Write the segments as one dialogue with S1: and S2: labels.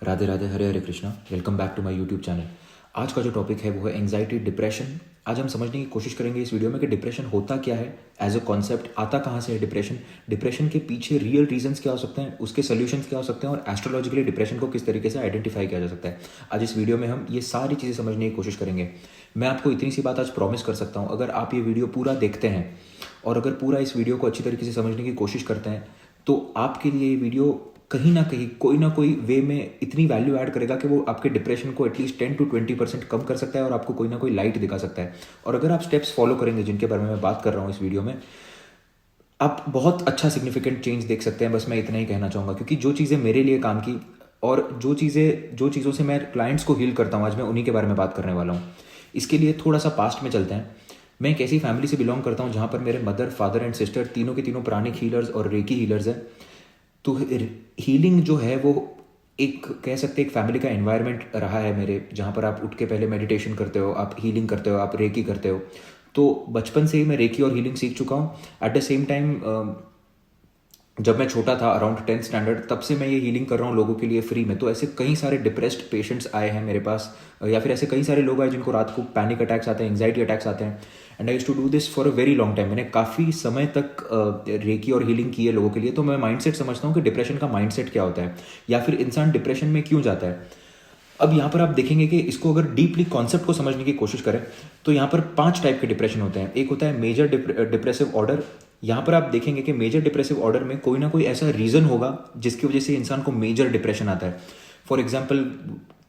S1: Radhe Radhe, Hare Hare Krishna. Welcome back to my YouTube channel. आज का जो टॉपिक है वो है एंग्जाइटी, डिप्रेशन। आज हम समझने की कोशिश करेंगे इस वीडियो में कि डिप्रेशन होता क्या है, एज अ कॉन्सेप्ट आता कहाँ से है डिप्रेशन, डिप्रेशन के पीछे रियल रीजंस क्या हो सकते हैं, उसके सोल्यूशंस क्या हो सकते हैं और एस्ट्रोलॉजिकली डिप्रेशन को किस तरीके से आइडेंटिफाई किया जा सकता है। आज इस वीडियो में हम ये सारी चीज़ें समझने की कोशिश करेंगे। मैं आपको इतनी सी बात आज प्रॉमिस कर सकता हूँ, अगर आप ये वीडियो पूरा देखते हैं और अगर पूरा इस वीडियो को अच्छी तरीके से समझने की कोशिश करते हैं तो आपके लिए ये वीडियो कहीं ना कहीं कोई ना कोई वे में इतनी वैल्यू ऐड करेगा कि वो आपके डिप्रेशन को एटलीस्ट 10 to 20% कम कर सकता है और आपको कोई ना कोई लाइट दिखा सकता है। और अगर आप स्टेप्स फॉलो करेंगे जिनके बारे में मैं बात कर रहा हूँ इस वीडियो में, आप बहुत अच्छा सिग्निफिकेंट चेंज देख सकते हैं। बस मैं इतना ही कहना चाहूँगा, क्योंकि जो चीज़ें मेरे लिए काम की और जो चीज़ों से मैं क्लाइंट्स को हील करता हूँ, आज मैं उन्हीं के बारे में बात करने वाला हूँ। इसके लिए थोड़ा सा पास्ट में चलते हैं। मैं एक ऐसी फैमिली से बिलोंग करता हूँ जहाँ पर मेरे मदर, फादर एंड सिस्टर तीनों के तीनों प्राणिक हीलर्स और रेकी हीलर्स हैं। तो हीलिंग जो है वो एक कह सकते हैं एक फैमिली का एनवायरनमेंट रहा है मेरे, जहाँ पर आप उठ के पहले मेडिटेशन करते हो, आप हीलिंग करते हो, आप रेकी करते हो। तो बचपन से ही मैं रेकी और हीलिंग सीख चुका हूँ। एट द सेम टाइम जब मैं छोटा था अराउंड 10th स्टैंडर्ड, तब से मैं ये हीलिंग कर रहा हूँ लोगों के लिए फ्री में। तो ऐसे कई सारे डिप्रेस्ड पेशेंट्स आए हैं मेरे पास, या फिर ऐसे कई सारे लोग आए जिनको रात को पैनिक अटैक्स आते हैं, एंग्जाइटी अटैक्स आते हैं। And I used to do this for a very long time. मैंने काफ़ी समय तक रेकी और हीलिंग की है लोगों के लिए। तो मैं माइंडसेट समझता हूँ कि डिप्रेशन का माइंडसेट क्या होता है, या फिर इंसान डिप्रेशन में क्यों जाता है। अब यहाँ पर आप देखेंगे कि इसको अगर डीपली कॉन्सेप्ट को समझने की कोशिश करें तो यहाँ पर 5 टाइप के डिप्रेशन होते हैं। एक होता है मेजर डिप्रेसिव ऑर्डर। यहाँ पर आप देखेंगे कि मेजर डिप्रेसिव ऑर्डर में कोई ना कोई ऐसा रीज़न होगा जिसकी वजह से इंसान को मेजर डिप्रेशन आता है। फॉर एग्जाम्पल,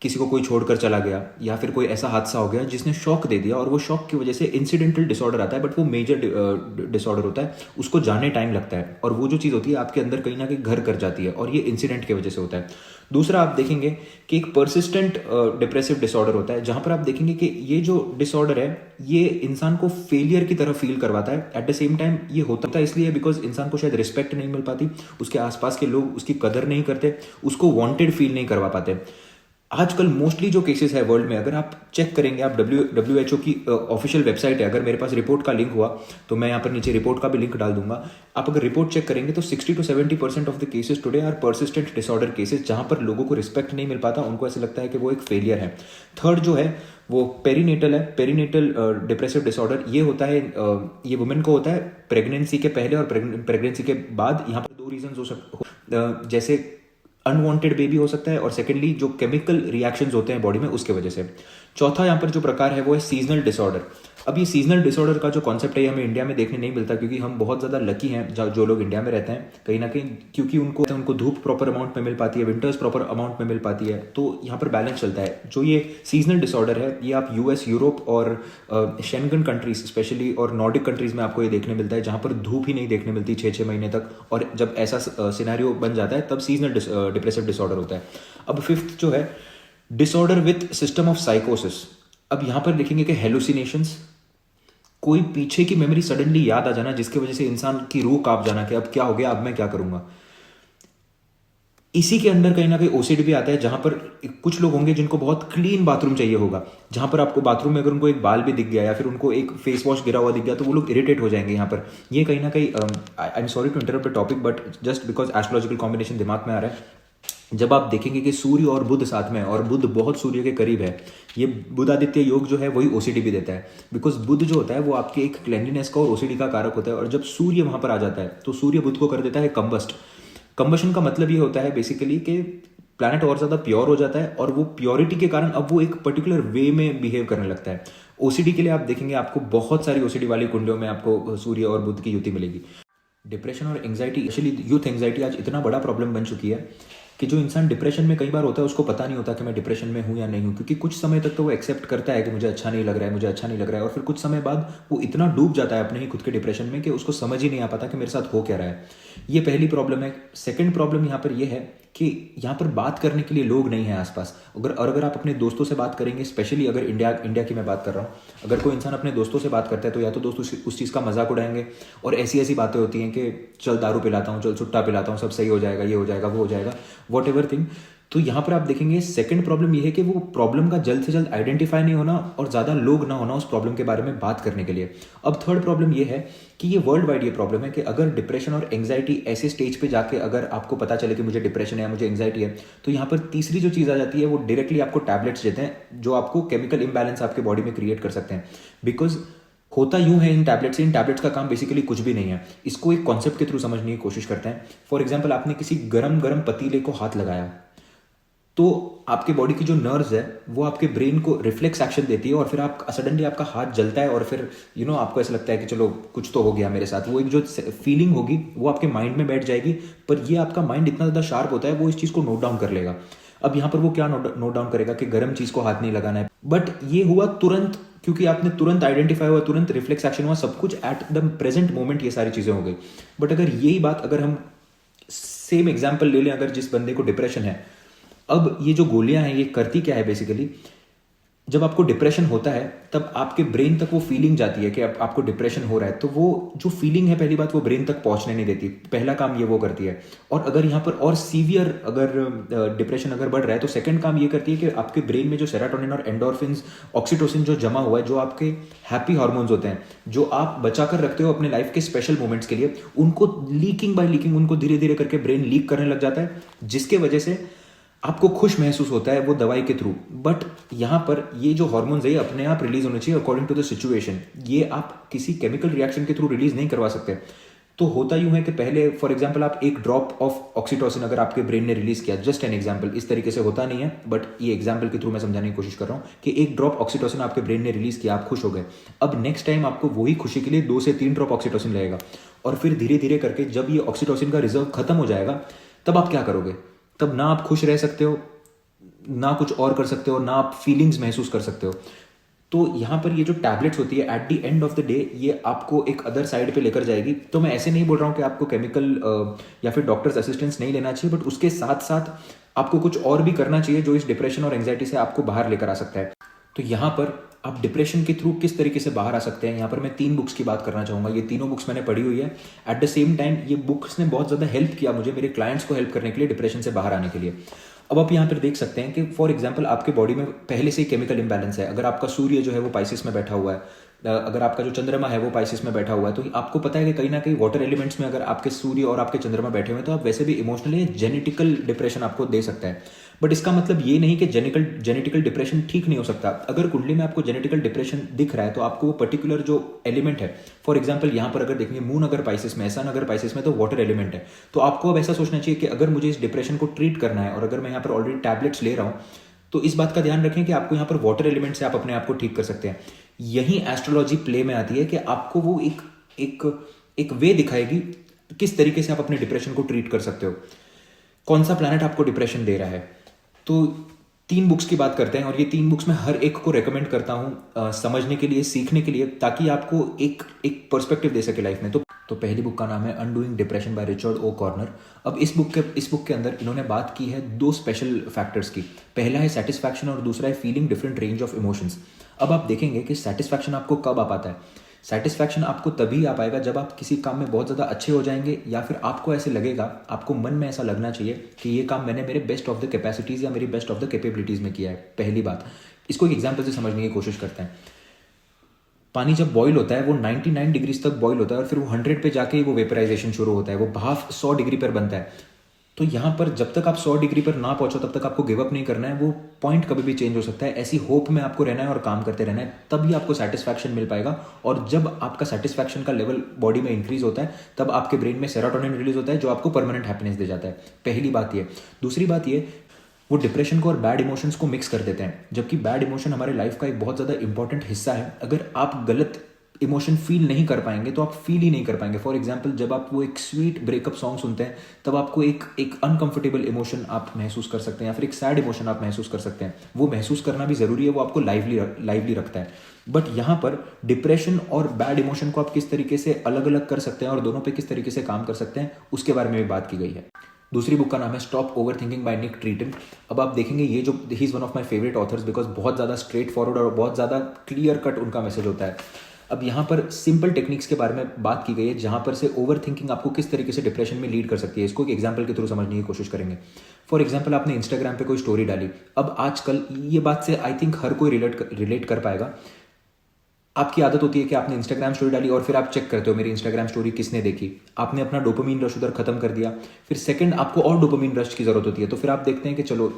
S1: किसी को कोई छोड़कर चला गया, या फिर कोई ऐसा हादसा हो गया जिसने शॉक दे दिया और वो शॉक की वजह से इंसिडेंटल डिसऑर्डर आता है, बट वो मेजर डिसऑर्डर होता है, उसको जाने टाइम लगता है और वो जो चीज़ होती है आपके अंदर कहीं ना कहीं घर कर जाती है, और ये इंसिडेंट की वजह से होता है। दूसरा आप देखेंगे कि एक परसिस्टेंट डिप्रेसिव डिसऑर्डर होता है, जहां पर आप देखेंगे कि ये जो डिसऑर्डर है ये इंसान को फेलियर की तरह फील करवाता है। एट द सेम टाइम ये होता है इसलिए बिकॉज इंसान को शायद रिस्पेक्ट नहीं मिल पाती, उसके आसपास के लोग उसकी कदर नहीं करते, उसको वांटेड फील नहीं करवा पाते। आजकल मोस्टली जो केसेस है वर्ल्ड में, अगर आप चेक करेंगे, आप WHO की ऑफिशियल वेबसाइट है, अगर मेरे पास रिपोर्ट का लिंक हुआ तो मैं यहाँ पर नीचे रिपोर्ट का भी लिंक डाल दूंगा। आप अगर रिपोर्ट चेक करेंगे तो 60 to 70% of the cases today are persistent disorder cases, जहां पर लोगों को रिस्पेक्ट नहीं मिल पाता, उनको ऐसा लगता है कि वो एक फेलियर है। थर्ड जो है वो पेरीनेटल है। पेरीनेटल डिप्रेसिव डिसऑर्डर ये होता है, ये वुमेन को होता है प्रेगनेंसी के पहले और प्रेगनेंसी के बाद। यहाँ पर 2 रीजन हो सकते, जैसे अनवांटेड बेबी हो सकता है, और सेकेंडली जो केमिकल रिएक्शंस होते हैं बॉडी में उसके वजह से। चौथा यहाँ पर जो प्रकार है वो है सीजनल डिसऑर्डर। अब ये सीजनल डिसऑर्डर का जो कॉन्सेप्ट है ये हमें इंडिया में देखने नहीं मिलता, क्योंकि हम बहुत ज़्यादा लकी हैं जो लोग इंडिया में रहते हैं कहीं ना कहीं, क्योंकि उनको धूप प्रॉपर अमाउंट में मिल पाती है, विंटर्स प्रॉपर अमाउंट में मिल पाती है, तो यहाँ पर बैलेंस चलता है। जो ये सीजनल डिसऑर्डर है ये आप US, यूरोप और शेंगन कंट्रीज स्पेशली और नॉर्डिक कंट्रीज में आपको ये देखने मिलता है, जहाँ पर धूप ही नहीं देखने मिलती 6-6 महीने तक, और जब ऐसा सिनेरियो बन जाता है तब सीजनल डिप्रेसिव डिसऑर्डर होता है। अब फिफ्थ जो है डिसऑर्डर विथ सिस्टम ऑफ साइकोसिस। अब यहाँ पर देखेंगे कि हेलुसिनेशंस, कोई पीछे की मेमोरी सडनली याद आ जाना जिसकी वजह से इंसान की रूह कांप जाना कि अब क्या हो गया, अब मैं क्या करूंगा। इसी के अंदर कहीं ना कहीं OCD भी आता है, जहां पर कुछ लोग होंगे जिनको बहुत क्लीन बाथरूम चाहिए होगा, जहां पर आपको बाथरूम में अगर उनको एक बाल भी दिख गया या फिर उनको एक फेस वॉश गिरा हुआ दिख गया तो वो लोग इरिटेट हो जाएंगे। यहाँ पर ये कहीं ना कहीं, I am sorry to interrupt the topic, but just because astrological combination दिमाग में आ रहा है। जब आप देखेंगे कि सूर्य और बुध साथ में, और बुध बहुत सूर्य के करीब है, ये बुध आदित्य योग जो है वही OCD भी देता है, बिकॉज बुध जो होता है वो आपके एक क्लेanलीनेस का और OCD का कारक होता है। और जब सूर्य वहां पर आ जाता है तो सूर्य बुध को कर देता है कंबस्ट। कंबशन का मतलब ये होता है बेसिकली कि प्लैनेट और ज्यादा प्योर हो जाता है, और वो प्योरिटी के कारण अब वो एक पर्टिकुलर वे में बिहेव करने लगता है। OCD के लिए आप देखेंगे आपको बहुत सारी OCD वाली कुंडलियों में आपको सूर्य और बुध की युति मिलेगी। डिप्रेशन और एंग्जाइटी, स्पेशली यूथ एंग्जाइटी, आज इतना बड़ा प्रॉब्लम बन चुकी है कि जो इंसान डिप्रेशन में कई बार होता है उसको पता नहीं होता कि मैं डिप्रेशन में हूँ या नहीं हूँ, क्योंकि कुछ समय तक तो वो एक्सेप्ट करता है कि मुझे अच्छा नहीं लग रहा है, मुझे अच्छा नहीं लग रहा है, और फिर कुछ समय बाद वो इतना डूब जाता है अपने ही खुद के डिप्रेशन में कि उसको समझ ही नहीं आ पाता कि मेरे साथ हो क्या रहा है। ये पहली प्रॉब्लम है। सेकेंड प्रॉब्लम यहाँ पर यह है कि यहाँ पर बात करने के लिए लोग नहीं है आसपास। अगर आप अपने दोस्तों से बात करेंगे, स्पेशली अगर इंडिया की मैं बात कर रहा हूँ, अगर कोई इंसान अपने दोस्तों से बात करता है तो या तो दोस्त उस चीज़ का मजाक उड़ाएंगे, और ऐसी ऐसी बातें होती हैं कि चल दारू पिलाता हूँ, चल सुट्टा पिलाता हूँ, सब सही हो जाएगा, ये हो जाएगा, वो हो जाएगा, वॉट एवर थिंग। तो यहाँ पर आप देखेंगे सेकंड प्रॉब्लम ये है कि वो प्रॉब्लम का जल्द से जल्द आइडेंटिफाई नहीं होना और ज़्यादा लोग ना होना उस प्रॉब्लम के बारे में बात करने के लिए। अब थर्ड प्रॉब्लम ये है कि ये वर्ल्ड वाइड ये प्रॉब्लम है कि अगर डिप्रेशन और एंग्जाइटी ऐसे स्टेज पे जाके अगर आपको पता चले कि मुझे डिप्रेशन है या मुझे एंग्जाइटी है, तो यहाँ पर तीसरी जो चीज़ आ जाती है वो डायरेक्टली आपको टैबलेट्स देते हैं जो आपको केमिकल इम्बैलेंस आपके बॉडी में क्रिएट कर सकते हैं। बिकॉज होता यूं है इन टैबलेट्स का काम बेसिकली कुछ भी नहीं है। इसको एक कॉन्सेप्ट के थ्रू समझने की कोशिश करते हैं। फॉर एग्जाम्पल, आपने किसी गरम गरम पतीले को हाथ लगाया तो आपके बॉडी की जो नर्व्स है वो आपके ब्रेन को रिफ्लेक्स एक्शन देती है और फिर आप सडनली आपका हाथ जलता है और फिर आपको ऐसा लगता है कि चलो कुछ तो हो गया मेरे साथ। वो एक जो फीलिंग होगी वो आपके माइंड में बैठ जाएगी, पर ये आपका माइंड इतना ज़्यादा शार्प होता है वो इस चीज़ को नोट डाउन कर लेगा। अब यहाँ पर वो क्या नोट डाउन करेगा कि गर्म चीज़ को हाथ नहीं लगाना है, बट ये हुआ तुरंत, क्योंकि आपने तुरंत आइडेंटिफाई हुआ, तुरंत रिफ्लेक्स एक्शन हुआ, सब कुछ एट द प्रेजेंट मोमेंट ये सारी चीज़ें हो गई। बट अगर यही बात अगर हम सेम एग्जाम्पल ले लें, अगर जिस बंदे को डिप्रेशन है, अब ये जो गोलियां हैं ये करती क्या है बेसिकली, जब आपको डिप्रेशन होता है तब आपके ब्रेन तक वो फीलिंग जाती है कि अब आपको डिप्रेशन हो रहा है, तो वो जो फीलिंग है पहली बात वो ब्रेन तक पहुंचने नहीं देती। पहला काम ये वो करती है। और अगर यहाँ पर और सीवियर अगर डिप्रेशन अगर बढ़ रहा है तो सेकंड काम ये करती है कि आपके ब्रेन में जो सेरोटोनिन और एंडोर्फिन्स, ऑक्सीटोसिन जो जमा हुआ है, जो आपके हैप्पी हार्मोन्स होते हैं जो आप बचा कर रखते हो अपने लाइफ के स्पेशल मोमेंट्स के लिए, उनको लीकिंग बाय लीकिंग उनको धीरे धीरे करके ब्रेन लीक करने लग जाता है, जिसके वजह से आपको खुश महसूस होता है वो दवाई के थ्रू। बट यहाँ पर ये जो हार्मोन्स है ये अपने आप रिलीज होने चाहिए अकॉर्डिंग टू द सिचुएशन। ये आप किसी केमिकल रिएक्शन के थ्रू रिलीज नहीं करवा सकते। तो होता यूं है कि पहले फॉर एग्जांपल आप एक ड्रॉप ऑफ ऑक्सीटोसिन अगर आपके ब्रेन ने रिलीज किया, जस्ट एन एग्जांपल, इस तरीके से होता नहीं है बट ये एग्जांपल के थ्रू मैं समझाने की कोशिश कर रहा हूँ कि एक ड्रॉप ऑक्सीटोसिन आपके ब्रेन ने रिलीज किया, आप खुश हो गए। अब नेक्स्ट टाइम आपको वही खुशी के लिए 2 से 3 ड्रॉप ऑक्सीटोसिन लगेगा और फिर धीरे धीरे करके जब ये ऑक्सीटोसिन का रिजर्व खत्म हो जाएगा तब आप क्या करोगे? तब ना आप खुश रह सकते हो, ना कुछ और कर सकते हो, ना आप फीलिंग्स महसूस कर सकते हो। तो यहाँ पर ये जो टैबलेट्स होती है at the end of the day ये आपको एक अदर साइड पे लेकर जाएगी। तो मैं ऐसे नहीं बोल रहा हूँ कि आपको केमिकल या फिर डॉक्टर्स असिस्टेंस नहीं लेना चाहिए, बट उसके साथ साथ आपको कुछ और भी करना चाहिए जो इस डिप्रेशन और एंग्जाइटी से आपको बाहर लेकर आ सकता है। तो यहाँ पर आप डिप्रेशन के थ्रू किस तरीके से बाहर आ सकते हैं, यहाँ पर मैं 3 बुक्स की बात करना चाहूँगा। ये तीनों बुक्स मैंने पढ़ी हुई है। एट द सेम टाइम ये बुक्स ने बहुत ज़्यादा हेल्प किया मुझे, मेरे क्लाइंट्स को हेल्प करने के लिए डिप्रेशन से बाहर आने के लिए। अब आप यहाँ पर देख सकते हैं कि फॉर एग्जांपल आपके बॉडी में पहले से ही केमिकल इंबैलेंस है। अगर आपका सूर्य जो है वो पाइसिस में बैठा हुआ है, अगर आपका जो चंद्रमा है वो पाइसिस में बैठा हुआ है, तो आपको पता है कि कहीं ना कहीं वाटर एलिमेंट्स में अगर आपके सूर्य और आपके चंद्रमा बैठे हुए हैं तो आप वैसे भी इमोशनली जेनेटिकल डिप्रेशन आपको दे सकता है। बट इसका मतलब ये नहीं कि जेनेटिकल डिप्रेशन ठीक नहीं हो सकता। अगर कुंडली में आपको जेनेटिकल डिप्रेशन दिख रहा है तो आपको वो पर्टिकुलर जो एलिमेंट है, फॉर एग्जांपल यहाँ पर अगर देखेंगे मून अगर पाइसिस में, सन अगर पाइसिस में, तो वाटर एलिमेंट है। तो आपको अब ऐसा सोचना चाहिए कि अगर मुझे इस डिप्रेशन को ट्रीट करना है और अगर मैं यहाँ पर ऑलरेडी टैबलेट्स ले रहा हूँ तो इस बात का ध्यान रखें कि आपको यहाँ पर वाटर एलिमेंट से आप अपने आप को ठीक कर सकते हैं। यही एस्ट्रोलॉजी प्ले में आती है कि आपको वो एक वे दिखाएगी किस तरीके से आप अपने डिप्रेशन को ट्रीट कर सकते हो, कौन सा प्लैनेट आपको डिप्रेशन दे रहा है। तो 3 बुक्स की बात करते हैं और ये 3 बुक्स मैं हर एक को रेकमेंड करता हूँ समझने के लिए, सीखने के लिए, ताकि आपको एक पर्सपेक्टिव दे सके लाइफ में। तो पहली बुक का नाम है undoing depression by Richard O'Connor. अब इस बुक के अंदर इन्होंने बात की है 2 स्पेशल फैक्टर्स की। पहला है सेटिस्फैक्शन और दूसरा है feeling different range of emotions. अब आप देखेंगे कि सेटिस्फैक्शन आपको कब आ पाता है। सेटिस्फैक्शन आपको तभी आ पाएगा जब आप किसी काम में बहुत ज़्यादा अच्छे हो जाएंगे, या फिर आपको ऐसे लगेगा, आपको मन में ऐसा लगना चाहिए कि ये काम मैंने मेरे बेस्ट ऑफ द कैपेसिटीज़ या मेरी बेस्ट ऑफ द कैपेबिलिटीज़ में किया है। पहली बात, इसको एक एग्जाम्पल से समझने की कोशिश करते हैं। पानी जब बॉईल होता है वो 99 डिग्रीज तक बॉईल होता है और फिर वो 100 पे जाके वो वेपराइजेशन शुरू होता है, वो भाप 100 डिग्री पर बनता है। तो यहाँ पर जब तक आप 100 डिग्री पर ना पहुंचो तब तक आपको गिव अप नहीं करना है। वो पॉइंट कभी भी चेंज हो सकता है, ऐसी होप में आपको रहना है और काम करते रहना है, तभी आपको सेटिस्फैक्शन मिल पाएगा। और जब आपका सेटिस्फैक्शन का लेवल बॉडी में इंक्रीज होता है तब आपके ब्रेन में सेरोटोनिन रिलीज होता है जो आपको परमानेंट हैप्पीनेस दे जाता है। पहली बात ये। दूसरी बात ये, वो डिप्रेशन को और बैड इमोशंस को मिक्स कर देते हैं, जबकि बैड इमोशन हमारे लाइफ का एक बहुत ज़्यादा इंपॉर्टेंट हिस्सा है। अगर आप गलत इमोशन फील नहीं कर पाएंगे तो आप फील ही नहीं कर पाएंगे। फॉर एग्जाम्पल, जब आप वो एक स्वीट ब्रेकअप सॉन्ग सुनते हैं तब आपको एक अनकंफर्टेबल इमोशन आप महसूस कर सकते हैं, या फिर एक सैड इमोशन आप महसूस कर सकते हैं। वो महसूस करना भी ज़रूरी है, वो आपको लाइवली रखता है। बट यहाँ पर डिप्रेशन और बैड इमोशन को आप किस तरीके से अलग अलग कर सकते हैं और दोनों पे किस तरीके से काम कर सकते हैं उसके बारे में भी बात की गई है। दूसरी बुक का नाम है stop over thinking by Nick ट्रीटन। अब आप देखेंगे ये जो he is one of my favourite authors, because बहुत ज़्यादा स्ट्रेट फॉरवर्ड और बहुत ज़्यादा क्लियर कट उनका मैसेज होता है। अब यहाँ पर सिंपल टेक्निक्स के बारे में बात की गई है जहाँ पर से ओवर थिंकिंग आपको किस तरीके से डिप्रेशन में लीड कर सकती है। इसको एक एग्जाम्पल के थ्रू समझने की कोशिश करेंगे। फॉर एग्जाम्पल, आपने इंस्टाग्राम पे कोई स्टोरी डाली। अब आजकल ये बात से आई थिंक हर कोई रिलेट कर पाएगा। आपकी आदत होती है कि आपने इंस्टाग्राम स्टोरी डाली और फिर आप चेक करते हो मेरी इंस्टाग्राम स्टोरी किसने देखी। आपने अपना डोपामीन रश उधर खत्म कर दिया। फिर सेकंड आपको और डोपामीन रश की जरूरत होती है, तो फिर आप देखते हैं कि चलो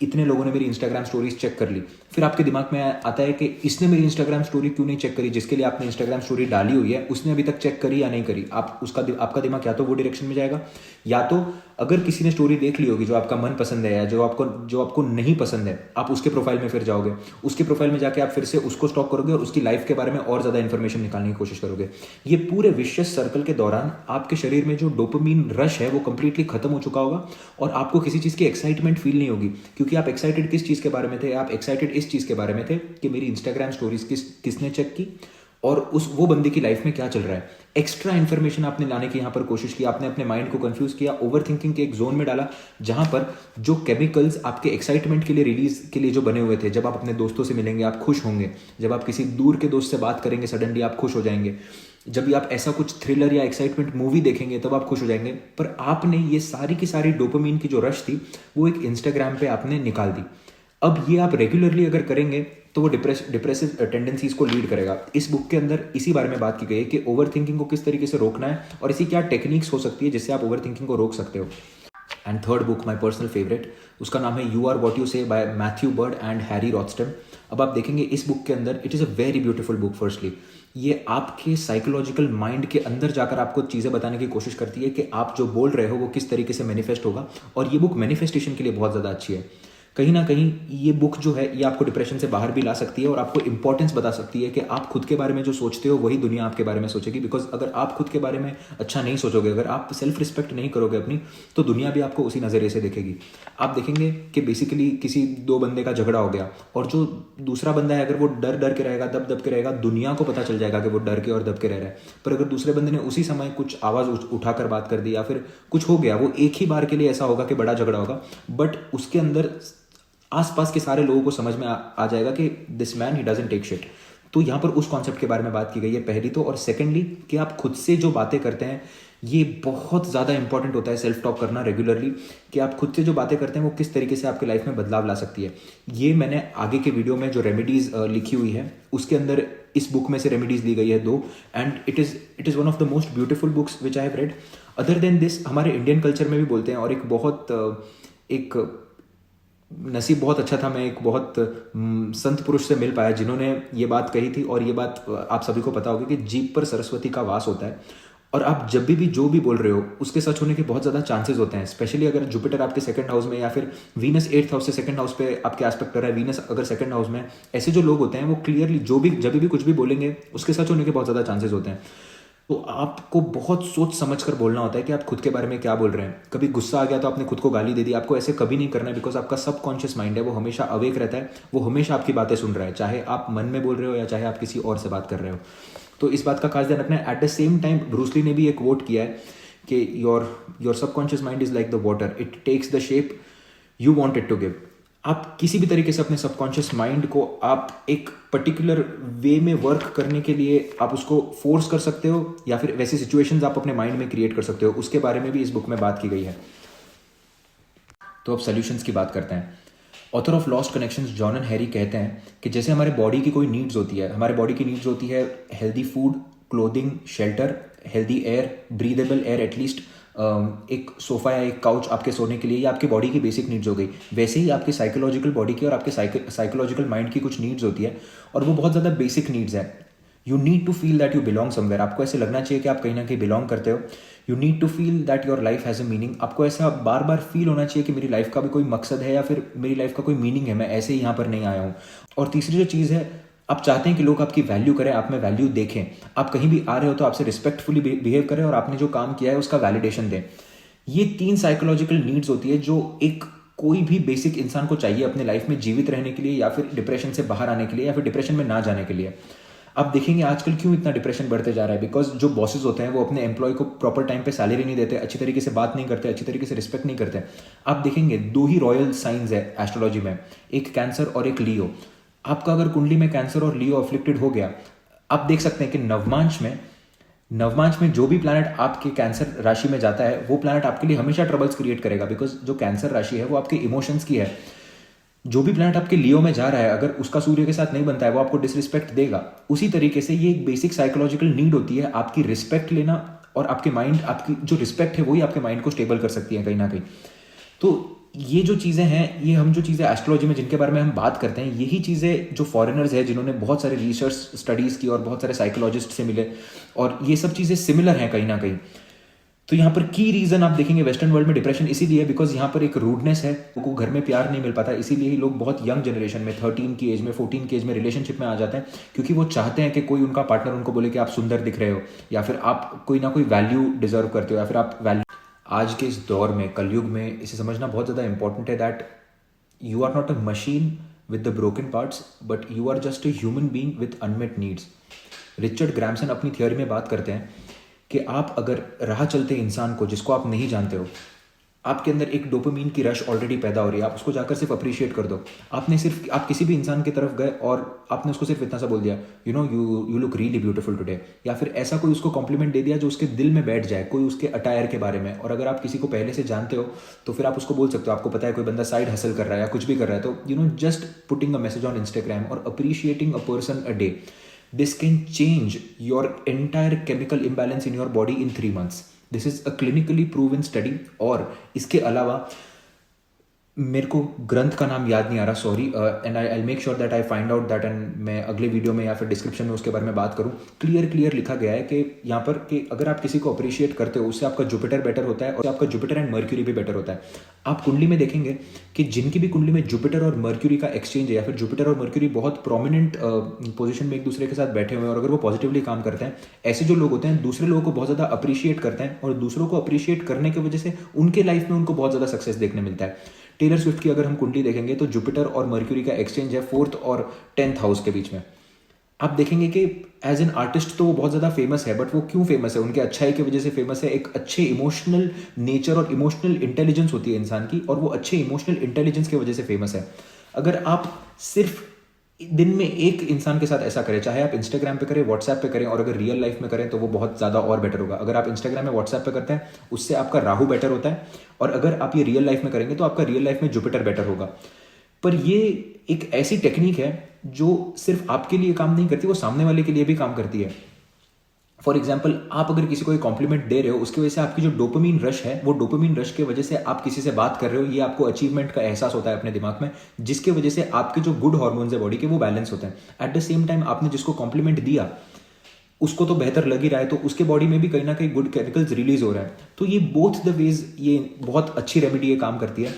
S1: इतने लोगों ने मेरी इंस्टाग्राम स्टोरीज चेक कर ली। फिर आपके दिमाग में आता है कि इसने मेरी इंस्टाग्राम स्टोरी क्यों नहीं चेक करी, जिसके लिए आपने इंस्टाग्राम स्टोरी डाली हुई है उसने अभी तक चेक करी या नहीं करी। आपका दिमाग या तो वो डायरेक्शन में जाएगा, या तो अगर किसी ने स्टोरी देख ली होगी जो आपका मन पसंद है या जो आपको नहीं पसंद है, आप उसके प्रोफाइल में फिर जाओगे। उसके प्रोफाइल में जाके आप फिर से उसको स्टॉक करोगे और उसकी लाइफ के बारे में और ज्यादा इंफॉर्मेशन निकालने की कोशिश करोगे। ये पूरे विशियस सर्कल के दौरान आपके शरीर में जो डोपामीन रश है वो कंप्लीटली खत्म हो चुका होगा और आपको किसी चीज की एक्साइटमेंट फील नहीं होगी। क्योंकि आप एक्साइटेड किस चीज के बारे में थे? आप एक्साइटेड इस चीज के बारे में थे कि मेरी इंस्टाग्राम स्टोरीज किसने चेक की और वो बंदे की लाइफ में क्या चल रहा है। एक्स्ट्रा इंफॉर्मेशन आपने लाने की यहां पर कोशिश की, आपने अपने माइंड को कंफ्यूज किया, ओवर थिंकिंग के एक जोन में डाला जहां पर जो केमिकल्स आपके एक्साइटमेंट के लिए रिलीज के लिए जो बने हुए थे, जब आप अपने दोस्तों से मिलेंगे आप खुश होंगे, जब आप किसी दूर के दोस्त से बात करेंगे सडनली आप खुश हो जाएंगे, जब भी आप ऐसा कुछ थ्रिलर या एक्साइटमेंट मूवी देखेंगे तब आप खुश हो जाएंगे। पर आपने ये सारी की सारी डोपामीन की जो रश थी वो एक इंस्टाग्राम पे आपने निकाल दी। अब ये आप रेगुलरली अगर करेंगे तो वो डिप्रेसिव टेंडेंसीज को लीड करेगा। इस बुक के अंदर इसी बारे में बात की गई है कि ओवर थिंकिंग को किस तरीके से रोकना है और इसी क्या टेक्निक्स हो सकती है जिससे आप ओवर थिंकिंग को रोक सकते हो। And third book, my personal favourite, उसका नाम है you are what you say by Matthew Bird and Harry Rothstein. अब आप देखेंगे इस बुक के अंदर it is a very beautiful book. Firstly ये आपके साइकोलॉजिकल माइंड के अंदर जाकर आपको चीज़ें बताने की कोशिश करती है कि आप जो बोल रहे हो वो किस तरीके से मैनिफेस्ट होगा। और ये बुक मैनिफेस्टेशन के लिए बहुत ज़्यादा अच्छी है। कहीं ना कहीं ये बुक जो है ये आपको डिप्रेशन से बाहर भी ला सकती है और आपको इंपॉर्टेंस बता सकती है कि आप खुद के बारे में जो सोचते हो वही दुनिया आपके बारे में सोचेगी। बिकॉज अगर आप खुद के बारे में अच्छा नहीं सोचोगे, अगर आप सेल्फ रिस्पेक्ट नहीं करोगे अपनी, तो दुनिया भी आपको उसी नज़रिए से देखेगी। आप देखेंगे कि बेसिकली किसी दो बंदे का झगड़ा हो गया और जो दूसरा बंदा है अगर वो डर डर के रहेगा, दब दब के रहेगा, दुनिया को पता चल जाएगा कि वो डर के और दब के रह रहा है। पर अगर दूसरे बंदे ने उसी समय कुछ आवाज़ उठाकर बात कर दी या फिर कुछ हो गया, वो एक ही बार के लिए ऐसा होगा कि बड़ा झगड़ा होगा, बट उसके अंदर आसपास के सारे लोगों को समझ में आ जाएगा कि this man he doesn't take shit. तो यहाँ पर उस कॉन्सेप्ट के बारे में बात की गई है पहली तो। और सेकेंडली कि आप खुद से जो बातें करते हैं ये बहुत ज़्यादा इंपॉर्टेंट होता है सेल्फ टॉक करना रेगुलरली, कि आप खुद से जो बातें करते हैं वो किस तरीके से आपके लाइफ में बदलाव ला सकती है। ये मैंने आगे के वीडियो में जो रेमेडीज़ लिखी हुई है उसके अंदर इस बुक में से रेमेडीज़ ली गई है 2, and it is one of the most beautiful books which I have read. Other than this हमारे इंडियन कल्चर में भी बोलते हैं, और एक नसीब बहुत अच्छा था, मैं एक बहुत संत पुरुष से मिल पाया जिन्होंने ये बात कही थी। और ये बात आप सभी को पता होगी कि जीभ पर सरस्वती का वास होता है, और आप जब भी जो भी बोल रहे हो उसके सच होने के बहुत ज़्यादा चांसेस होते हैं। स्पेशली अगर जुपिटर आपके सेकंड हाउस में या फिर वीनस 8th हाउस से सेकंड हाउस पे आपके एस्पेक्ट कर रहा है, वीनस अगर सेकंड हाउस में, ऐसे जो लोग होते हैं वो क्लियरली जब भी कुछ भी बोलेंगे उसके सच होने के बहुत ज़्यादा चांसेस होते हैं। तो आपको बहुत सोच समझ कर बोलना होता है कि आप खुद के बारे में क्या बोल रहे हैं। कभी गुस्सा आ गया तो आपने खुद को गाली दे दी, आपको ऐसे कभी नहीं करना है, बिकॉज आपका सबकॉन्शियस माइंड है वो हमेशा अवेक रहता है, वो हमेशा आपकी बातें सुन रहा है, चाहे आप मन में बोल रहे हो या चाहे आप किसी और से बात कर रहे हो। तो इस बात का खास ध्यान रखना है। At the same time Bruce Lee ने भी एक कोट किया है कि your subconscious mind is like the water, it takes the shape you want it to give. आप किसी भी तरीके से अपने सबकॉन्शियस माइंड को आप एक पर्टिकुलर वे में वर्क करने के लिए आप उसको फोर्स कर सकते हो, या फिर वैसी सिचुएशंस आप अपने माइंड में क्रिएट कर सकते हो। उसके बारे में भी इस बुक में बात की गई है। तो अब सॉल्यूशंस की बात करते हैं। Author of lost connections John and Harry कहते हैं कि जैसे हमारे बॉडी की कोई नीड्स होती है, हमारे बॉडी की नीड्स होती है healthy food, clothing, shelter, healthy air, breathable air at least, एक सोफा या एक काउच आपके सोने के लिए, या आपकी बॉडी की बेसिक नीड्स हो गई। वैसे ही आपकी साइकोलॉजिकल बॉडी की और आपके साइकोलॉजिकल माइंड की कुछ नीड्स होती है, और वो बहुत ज़्यादा बेसिक नीड्स है। You need to feel that you belong somewhere, आपको ऐसे लगना चाहिए कि आप कहीं ना कहीं बिलोंग करते हो। You need to feel that your life has a meaning, आपको ऐसा बार बार फील होना चाहिए कि मेरी लाइफ का भी कोई मकसद है या फिर मेरी लाइफ का कोई मीनिंग है, मैं ऐसे ही यहाँ पर नहीं आया हूँ। और तीसरी जो चीज़ है, आप चाहते हैं कि लोग आपकी वैल्यू करें, आप में वैल्यू देखें। आप कहीं भी आ रहे हो तो आपसे रिस्पेक्टफुली बिहेव करें और आपने जो काम किया है उसका वैलिडेशन दें। ये 3 साइकोलॉजिकल नीड्स होती है जो एक कोई भी बेसिक इंसान को चाहिए अपने लाइफ में जीवित रहने के लिए, या फिर डिप्रेशन से बाहर आने के लिए, या फिर डिप्रेशन में ना जाने के लिए। आप देखेंगे आजकल क्यों इतना डिप्रेशन बढ़ते जा रहा है, बिकॉज जो बॉसेस होते हैं वो अपने एम्प्लॉय को प्रॉपर टाइम पे सैलरी नहीं देते, अच्छी तरीके से बात नहीं करते, अच्छी तरीके से रिस्पेक्ट नहीं करते। आप देखेंगे 2 ही रॉयल साइंस है एस्ट्रोलॉजी में, एक कैंसर और एक लियो। आपका अगर कुंडली में कैंसर और लियो अफ्लिक्टेड हो गया, आप देख सकते हैं कि नवमांश में जो भी प्लैनेट आपके कैंसर राशि में जाता है वो प्लैनेट आपके लिए हमेशा ट्रबल्स क्रिएट करेगा, बिकॉज जो कैंसर राशि है वो आपके इमोशंस की है। जो भी प्लैनेट आपके लियो में जा रहा है, अगर उसका सूर्य के साथ नहीं बनता है वो आपको डिसरिस्पेक्ट देगा। उसी तरीके से ये एक बेसिक साइकोलॉजिकल नीड होती है, आपकी रिस्पेक्ट लेना, और आपके माइंड, आपकी जो रिस्पेक्ट है वही आपके माइंड को स्टेबल कर सकती है कहीं ना कहीं। तो ये जो चीज़ें हैं, ये हम जो चीज़ें एस्ट्रोलॉजी में जिनके बारे में हम बात करते हैं, यही चीज़ें जो फॉरेनर्स हैं जिन्होंने बहुत सारे रिसर्च स्टडीज़ की और बहुत सारे साइकोलॉजिस्ट से मिले, और ये सब चीज़ें सिमिलर हैं कहीं ना कहीं। तो यहाँ पर की रीज़न आप देखेंगे वेस्टर्न वर्ल्ड में डिप्रेशन इसीलिए है बिकॉज यहाँ पर एक रूडनेस है, उनको घर में प्यार नहीं मिल पाता, इसीलिए ही लोग बहुत यंग जनरेशन में 13 की एज में 14 की एज में रिलेशनशिप में आ जाते हैं, क्योंकि वो चाहते हैं कि कोई उनका पार्टनर उनको बोले कि आप सुंदर दिख रहे हो, या फिर आप कोई ना कोई वैल्यू डिजर्व करते हो, या फिर आप वैल्यू। आज के इस दौर में, कलयुग में, इसे समझना बहुत ज़्यादा इंपॉर्टेंट है that you are not a machine with the broken parts, but you are just a human being with unmet needs. Richard Gramson अपनी थियोरी में बात करते हैं कि आप अगर राह चलते इंसान को जिसको आप नहीं जानते हो, आपके अंदर एक डोपामीन की रश ऑलरेडी पैदा हो रही है, आप उसको जाकर सिर्फ अप्रिशिएट कर दो। आप किसी भी इंसान की तरफ गए और आपने उसको सिर्फ इतना सा बोल दिया, you look really beautiful today, या फिर ऐसा कोई उसको कॉम्प्लीमेंट दे दिया जो उसके दिल में बैठ जाए, कोई उसके अटायर के बारे में। और अगर आप किसी को पहले से जानते हो तो फिर आप उसको बोल सकते हो, आपको पता है कोई बंदा साइड हसल कर रहा है या कुछ भी कर रहा है, तो just putting a message on Instagram और appreciating a person a day, this can change your entire chemical imbalance in your body in 3 months. This is a clinically proven study. और इसके अलावा मेरे को ग्रंथ का नाम याद नहीं आ रहा, sorry, and I make sure that I find out that, and मैं अगले वीडियो में या फिर डिस्क्रिप्शन में उसके बारे में बात करूं। क्लियर लिखा गया है कि यहाँ पर कि अगर आप किसी को अप्रिशिएट करते हो उससे आपका जुपिटर बेटर होता है, और आपका जुपिटर एंड मर्क्यूरी भी बेटर होता है। आप कुंडली में देखेंगे कि जिनकी भी कुंडली में जुपिटर और मर्क्यूरी का एक्सचेंज है, या फिर जुपिटर और मर्क्यूरी बहुत प्रोमिनेंट पोजीशन में एक दूसरे के साथ बैठे हुए हैं, और अगर वो पॉजिटिवली काम करते हैं, ऐसे जो लोग होते हैं दूसरे लोगों को बहुत ज़्यादा अप्रिशिएट करते हैं, और दूसरों को अप्रिशिएट करने की वजह से उनके लाइफ में उनको बहुत ज़्यादा सक्सेस देखने मिलता है। टेलर स्विफ्ट की अगर हम कुंडली देखेंगे तो जुपिटर और मर्क्यूरी का एक्सचेंज है 4th और 10th हाउस के बीच में। आप देखेंगे कि एज एन आर्टिस्ट तो वो बहुत ज़्यादा फेमस है, बट वो क्यों फेमस है? उनके अच्छाई की वजह से फेमस है। एक अच्छे इमोशनल नेचर और इमोशनल इंटेलिजेंस होती है इंसान की, और वो अच्छे इमोशनल इंटेलिजेंस की वजह से फेमस है। अगर आप सिर्फ दिन में एक इंसान के साथ ऐसा करें, चाहे आप इंस्टाग्राम पे करें, व्हाट्सएप पे करें, और अगर रियल लाइफ में करें तो वो बहुत ज़्यादा और बेटर होगा। अगर आप इंस्टाग्राम में व्हाट्सएप पे करते हैं उससे आपका राहु बेटर होता है, और अगर आप ये रियल लाइफ में करेंगे तो आपका रियल लाइफ में जुपिटर बेटर होगा। पर ये एक ऐसी टेक्निक है जो सिर्फ आपके लिए काम नहीं करती, वो सामने वाले के लिए भी काम करती है। फॉर एग्जाम्पल, आप अगर किसी को एक कॉम्प्लीमेंट दे रहे हो, उसकी वजह से आपकी जो डोपामीन रश है, वो डोपामीन रश की वजह से आप किसी से बात कर रहे हो, ये आपको अचीवमेंट का एहसास होता है अपने दिमाग में, जिसकी वजह से आपके जो गुड हार्मोन्स है बॉडी के वो बैलेंस होते हैं। एट द सेम टाइम आपने जिसको कॉम्प्लीमेंट दिया उसको तो बेहतर लग ही रहा है, तो उसके बॉडी में भी कहीं ना कहीं गुड केमिकल्स रिलीज हो रहे हैं। तो ये बोथ द वेज, ये बहुत अच्छी रेमेडी ये काम करती है।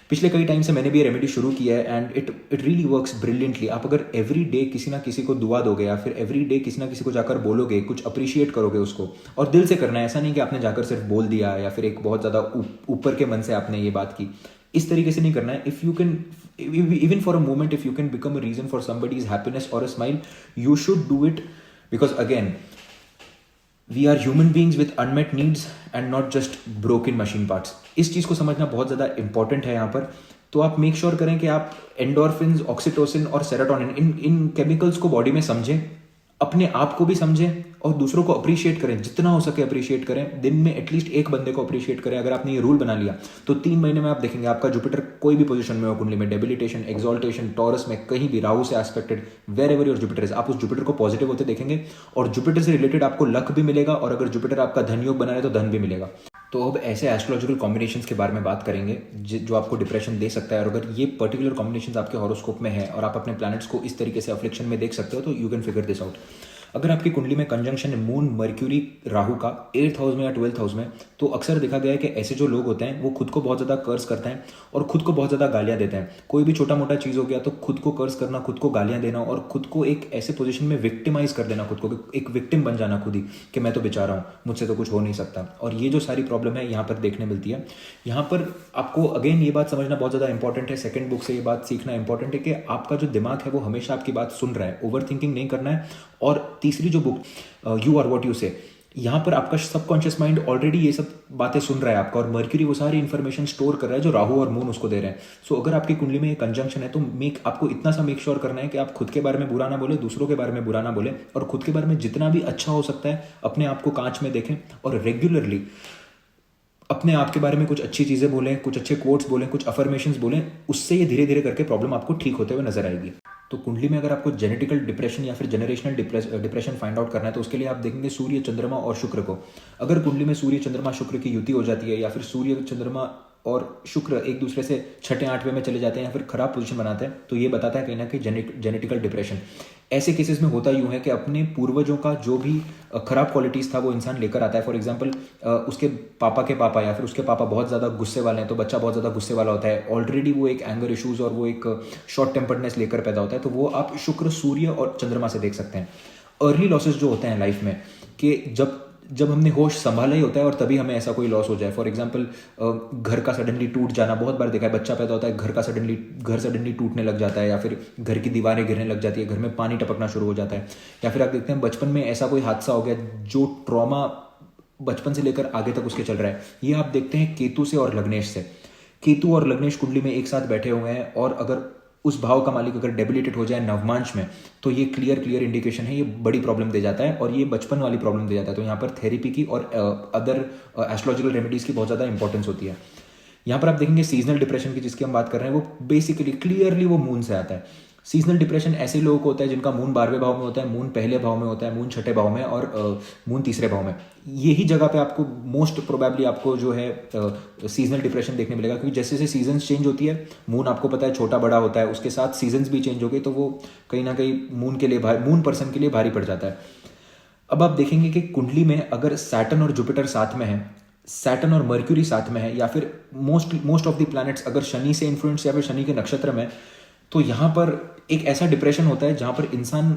S1: पिछले कई टाइम से मैंने भी ये रेमेडी शुरू किया है, and it really works brilliantly. आप अगर एवरी डे किसी ना किसी को दुआ दोगे, या फिर एवरी डे किसी ना किसी को जाकर बोलोगे, कुछ अप्रिशिएट करोगे उसको, और दिल से करना है, ऐसा नहीं कि आपने जाकर सिर्फ बोल दिया या फिर एक बहुत ज़्यादा ऊपर के मन से आपने ये बात की, इस तरीके से नहीं करना है। If you can, even for a moment, if you can become a reason for somebody's happiness और a smile, you should do it, because again we are human beings with unmet needs and not just broken machine parts. इस चीज़ को समझना बहुत ज़्यादा important है यहाँ पर। तो आप मेक श्योर करें कि आप एंडोर्फिन्स, ऑक्सीटोसिन और सेरोटोनिन, इन केमिकल्स को बॉडी में समझें, अपने आप को भी समझें, और दूसरों को अप्रिशिएट करें, जितना हो सके अप्रिशिएट करें। दिन में एटलीस्ट एक बंदे को अप्रिशिएट करें। अगर आपने ये रूल बना लिया तो 3 महीने में आप देखेंगे आपका जुपिटर कोई भी पोजीशन में हो कुंडली में, डेबिलिटेशन, एक्सॉल्टेशन, टॉरस में, कहीं भी, राहु से aspected, wherever your Jupiter is, आप उस जुपिटर को पॉजिटिव होते देखेंगे, और जुपिटर से रिलेटेड आपको लक भी मिलेगा, और अगर जुपिटर आपका धन योग बना रहे तो धन भी मिलेगा। तो अब ऐसे एस्ट्रोलॉजिकल कॉम्बिनेशंस के बारे में बात करेंगे जो आपको डिप्रेशन दे सकता है, और अगर ये पर्टिकुलर कॉम्बिनेशंस आपके हॉरोस्कोप में है और आप अपने प्लैनेट्स को इस तरीके से अफ्लिक्शन में देख सकते हो, तो you can figure this out. अगर आपकी कुंडली में कंजंक्शन है मून मर्क्यूरी राहु का 8th हाउस में या 12th हाउस में, तो अक्सर देखा गया है कि ऐसे जो लोग होते हैं वो खुद को बहुत ज़्यादा कर्ज करते हैं और खुद को बहुत ज़्यादा गालियाँ देते हैं। कोई भी छोटा मोटा चीज़ हो गया तो खुद को कर्ज करना, खुद को गालियाँ देना, और खुद को एक ऐसे पोजीशन में विक्टिमाइज कर देना, खुद को एक विक्टिम बन जाना खुद ही, कि मैं तो बेचारा हूँ, मुझसे तो कुछ हो नहीं सकता। और ये जो सारी प्रॉब्लम है यहाँ पर देखने मिलती है। यहाँ पर आपको अगेन ये बात समझना बहुत ज़्यादा इंपॉर्टेंट है, सेकंड बुक से ये बात सीखना इंपॉर्टेंट है कि आपका जो दिमाग है वो हमेशा आपकी बात सुन रहा है, ओवर थिंकिंग नहीं करना है। और तीसरी जो book you are what you say, यहाँ पर आपका सबकॉन्शियस माइंड ऑलरेडी ये सब बातें सुन रहा है आपका, और मर्क्यूरी वो सारी इन्फॉर्मेशन स्टोर कर रहा है जो राहु और मून उसको दे रहे हैं। सो अगर आपकी कुंडली में ये कंजंक्शन है तो आपको इतना सा मेक श्योर करना है कि आप खुद के बारे में बुरा ना बोले, दूसरों के बारे में बुरा ना बोले, और खुद के बारे में जितना भी अच्छा हो सकता है अपने आप को कांच में देखें, और रेगुलरली अपने आप के बारे में कुछ अच्छी चीज़ें बोलें, कुछ अच्छे कोट्स बोलें, कुछ अफर्मेशंस बोलें। उससे ये धीरे धीरे करके प्रॉब्लम आपको ठीक होते हुए नजर आएगी। तो कुंडली में अगर आपको जेनेटिकल डिप्रेशन या फिर जनरेशनल डिप्रेशन फाइंड आउट करना है तो उसके लिए आप देखेंगे सूर्य, चंद्रमा और शुक्र को। अगर कुंडली में सूर्य, चंद्रमा, शुक्र की युति हो जाती है, या फिर सूर्य, चंद्रमा और शुक्र एक दूसरे से छठे आठवें में चले जाते हैं या फिर खराब पोजीशन बनाते हैं, तो ये बताता है कहीं ना कहीं जेनेटिकल डिप्रेशन। ऐसे केसेस में होता यूं है कि अपने पूर्वजों का जो भी खराब क्वालिटीज था वो इंसान लेकर आता है। फॉर एग्जांपल उसके पापा के पापा या फिर उसके पापा बहुत ज़्यादा गुस्से वाले हैं, तो बच्चा बहुत ज़्यादा गुस्से वाला होता है, ऑलरेडी वो एक एंगर इश्यूज और वो एक शॉर्ट टेम्पर्डनेस लेकर पैदा होता है। तो वो आप शुक्र, सूर्य और चंद्रमा से देख सकते हैं। अर्ली लॉसेस जो होते हैं लाइफ में, कि जब हमने होश संभाला ही होता है और तभी हमें ऐसा कोई लॉस हो जाए। फॉर एग्जांपल घर का सडनली टूट जाना, बहुत बार देखा है, बच्चा पैदा होता है, घर सडनली टूटने लग जाता है, या फिर घर की दीवारें गिरने लग जाती है, घर में पानी टपकना शुरू हो जाता है, या फिर आप देखते हैं बचपन में ऐसा कोई हादसा हो गया जो ट्रॉमा बचपन से लेकर आगे तक उसके चल रहा है। ये आप देखते हैं केतु से और लग्नेश से। केतु और लग्नेश कुंडली में एक साथ बैठे हुए हैं, और अगर उस भाव का मालिक अगर डेबिलिटेड हो जाए नवमांश में, तो ये क्लियर इंडिकेशन है, ये बड़ी प्रॉब्लम दे जाता है, और ये बचपन वाली प्रॉब्लम दे जाता है। तो यहाँ पर थेरेपी की और अदर एस्ट्रोलॉजिकल रेमेडीज की बहुत ज़्यादा इंपॉर्टेंस होती है। यहाँ पर आप देखेंगे सीजनल डिप्रेशन की जिसकी हम बात कर रहे हैं, वो बेसिकली क्लियरली वो मून से आता है। सीजनल डिप्रेशन ऐसे लोगों को होता है जिनका मून 12वें भाव में होता है, मून पहले भाव में होता है, मून छठे भाव में, और मून तीसरे भाव में। यही जगह पे आपको मोस्ट प्रोबेबली आपको जो है सीजनल डिप्रेशन देखने मिलेगा, क्योंकि जैसे जैसे सीजन्स चेंज होती है, मून आपको पता है छोटा बड़ा होता है, उसके साथ सीजन्स भी चेंज हो गए, तो वो कहीं ना कहीं मून पर्सन के लिए भारी पड़ जाता है। अब आप देखेंगे कि कुंडली में अगर सैटर्न और जुपिटर साथ में है, सैटर्न और मर्क्यूरी साथ में है, या फिर मोस्ट ऑफ द प्लैनेट्स अगर शनि से इन्फ्लुएंस या फिर शनि के नक्षत्र में, तो यहाँ पर एक ऐसा डिप्रेशन होता है जहाँ पर इंसान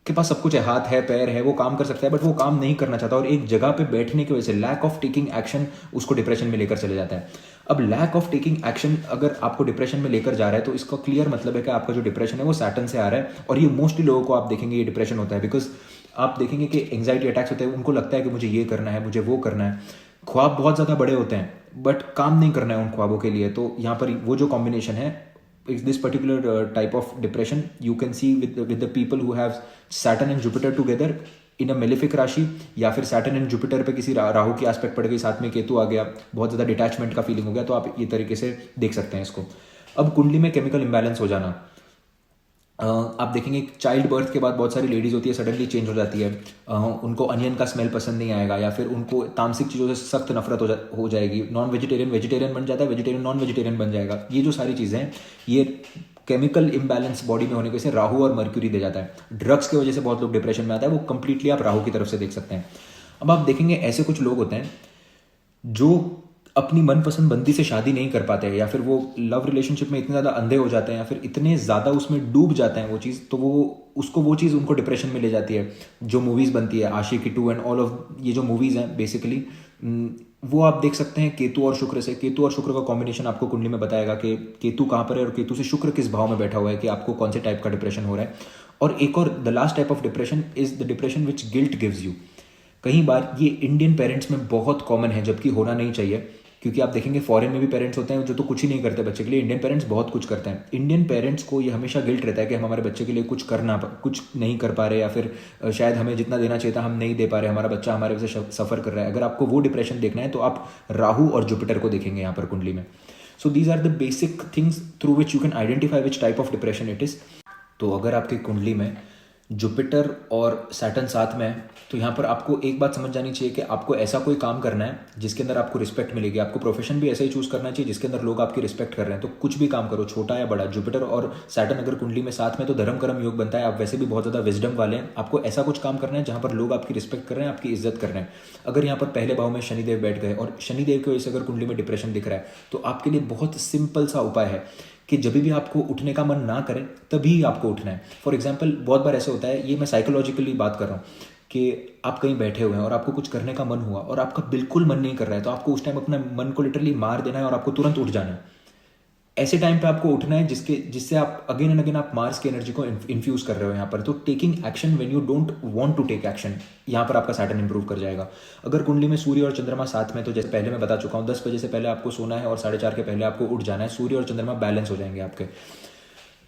S1: के पास सब कुछ है, हाथ है, पैर है, वो काम कर सकता है, बट वो काम नहीं करना चाहता, और एक जगह पे बैठने की वजह से लैक ऑफ टेकिंग एक्शन उसको डिप्रेशन में लेकर चले जाता है। अब लैक ऑफ टेकिंग एक्शन अगर आपको डिप्रेशन में लेकर जा रहा है, तो इसका क्लियर मतलब है कि आपका जो डिप्रेशन है वो सैटर्न से आ रहा है, और ये मोस्टली लोगों को आप देखेंगे ये डिप्रेशन होता है, बिकॉज आप देखेंगे कि एंग्जाइटी अटैक्स होते हैं, उनको लगता है कि मुझे ये करना है, मुझे वो करना है, ख्वाब बहुत ज़्यादा बड़े होते हैं, बट काम नहीं करना है उन ख्वाबों के लिए। तो यहाँ पर वो जो कॉम्बिनेशन है, this particular type of depression you can see with the people who have Saturn and Jupiter together in a malefic राशि, या फिर Saturn and Jupiter पे किसी राहु की एस्पेक्ट पड़ गई, साथ में केतु आ गया, बहुत ज़्यादा डिटैचमेंट का फीलिंग हो गया, तो आप ये तरीके से देख सकते हैं इसको। अब कुंडली में केमिकल इम्बैलेंस हो जाना, आप देखेंगे चाइल्ड बर्थ के बाद बहुत सारी लेडीज होती है सडनली चेंज हो जाती है, उनको अनियन का स्मेल पसंद नहीं आएगा, या फिर उनको तामसिक चीज़ों से सख्त नफरत हो जाएगी, नॉन वेजिटेरियन वेजिटेरियन बन जाता है, वेजिटेरियन नॉन वेजिटेरियन बन जाएगा। ये जो सारी चीज़ें हैं, ये केमिकल इम्बैलेंस बॉडी में होने की वजह से राहु और मर्क्यूरी दे जाता है। ड्रग्स की वजह से बहुत लोग डिप्रेशन में आता है, वो कंप्लीटली आप राहु की तरफ से देख सकते हैं। अब आप देखेंगे ऐसे कुछ लोग होते हैं जो अपनी मनपसंद बंदी से शादी नहीं कर पाते हैं, या फिर वो लव रिलेशनशिप में इतने ज़्यादा अंधे हो जाते हैं, या फिर इतने ज़्यादा उसमें डूब जाते हैं वो चीज़, तो वो चीज़ उनको डिप्रेशन में ले जाती है। जो मूवीज़ बनती है आशिकी 2 एंड ऑल ऑफ ये जो मूवीज़ हैं बेसिकली, वो आप देख सकते हैं केतु और शुक्र से। केतु और शुक्र का कॉम्बिनेशन आपको कुंडली में बताएगा कि केतु कहाँ पर है, और केतु से शुक्र किस भाव में बैठा हुआ है, कि आपको कौन से टाइप का डिप्रेशन हो रहा है। और एक और the last type of depression is the depression which guilt gives you. कई बार ये इंडियन पेरेंट्स में बहुत कॉमन है, जबकि होना नहीं चाहिए, क्योंकि आप देखेंगे फॉरेन में भी पेरेंट्स होते हैं जो तो कुछ ही नहीं करते बच्चे के लिए, इंडियन पेरेंट्स बहुत कुछ करते हैं। इंडियन पेरेंट्स को ये हमेशा गिल्ट रहता है कि हम हमारे बच्चे के लिए कुछ नहीं कर पा रहे, या फिर शायद हमें जितना देना चाहिए था हम नहीं दे पा रहे, हमारा बच्चा हमारे वजह से सफ़र कर रहा है। अगर आपको वो डिप्रेशन देखना है तो आप राहु और जुपिटर को देखेंगे यहाँ पर कुंडली में। So these are the basic things through which you can identify which type of depression it is. तो अगर आपकी कुंडली में जुपिटर और सैटर्न साथ में है, तो यहाँ पर आपको एक बात समझ जानी चाहिए कि आपको ऐसा कोई काम करना है जिसके अंदर आपको रिस्पेक्ट मिलेगी। आपको प्रोफेशन भी ऐसा ही चूज करना चाहिए जिसके अंदर लोग आपकी रिस्पेक्ट कर रहे हैं। तो कुछ भी काम करो, छोटा या बड़ा। जुपिटर और सैटर्न अगर कुंडली में साथ में, तो धर्म कर्म योग बनता है। आप वैसे भी बहुत ज़्यादा विजडम वाले हैं, आपको ऐसा कुछ काम करना है जहाँ पर लोग आपकी रिस्पेक्ट कर रहे हैं, आपकी इज्जत कर रहे हैं। अगर यहाँ पर पहले भाव में शनिदेव बैठ गए और शनिदेव की वजह से अगर कुंडली में डिप्रेशन दिख रहा है, तो आपके लिए बहुत सिंपल सा उपाय है कि जब भी आपको उठने का मन ना करे तभी आपको उठना है। फॉर एग्जाम्पल बहुत बार ऐसा होता है, ये मैं साइकोलॉजिकली बात कर रहा हूँ, कि आप कहीं बैठे हुए हैं और आपको कुछ करने का मन हुआ और आपका बिल्कुल मन नहीं कर रहा है, तो आपको उस टाइम अपना मन को लिटरली मार देना है और आपको तुरंत उठ जाना है। ऐसे टाइम पे आपको उठना है जिससे आप अगेन एंड अगेन आप मार्स की एनर्जी को इन्फ्यूज कर रहे हो यहाँ पर। तो taking action when you don't want to take action, यहाँ पर आपका सैटर्न इंप्रूव कर जाएगा। अगर कुंडली में सूर्य और चंद्रमा साथ में, तो जैसे पहले मैं बता चुका हूँ 10 बजे से पहले आपको सोना है और 4:30 के पहले आपको उठ जाना है। सूर्य और चंद्रमा बैलेंस हो जाएंगे आपके।